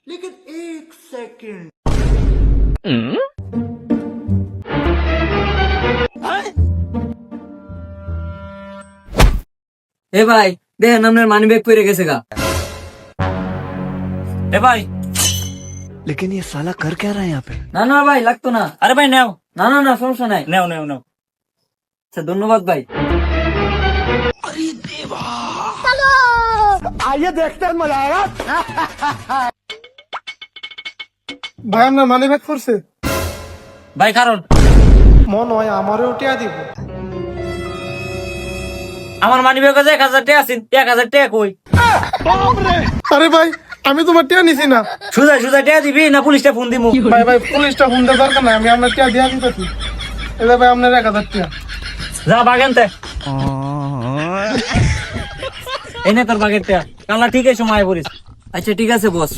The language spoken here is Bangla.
लेकिन एक सेकंड এ ভাই দেখেন আপনার মানি ব্যাগ পড়ে গেছে গা। এ ভাই, लेकिन ये साला कर क्या रहा है यहाँ पे? না না ভাই লাগতো না। আরে ভাই নেও না না না সমস্যা নাই। নেও নেও নেও। আচ্ছা ধন্যবাদ ভাই। आइए देखते हैं मजा आएगा। ভাই আপনার মানি ব্যাগ করছে ভাই কারণ মনে হয় আমারও উঠিয়া দিব। আমার মানি ব্যাগ আছে 1000 টাকা আছে, 1000 টাকা কই? আরে ভাই আমি তোমার টিয়া নিছি না। সুজা সুজা টাকা দিবি না পুলিশটা ফোন দিমু? ভাই ভাই পুলিশটা ফোন দেওয়ার দরকার নাই, আমি আপনার টিয়া দিয়া দিতেছি। এটা ভাই আপনার 1000 টিয়া। যা বাগেনতে এনে তোর বাগের টাকা কালা ঠিক আছে সময় পড়িস। আচ্ছা ঠিক আছে বস।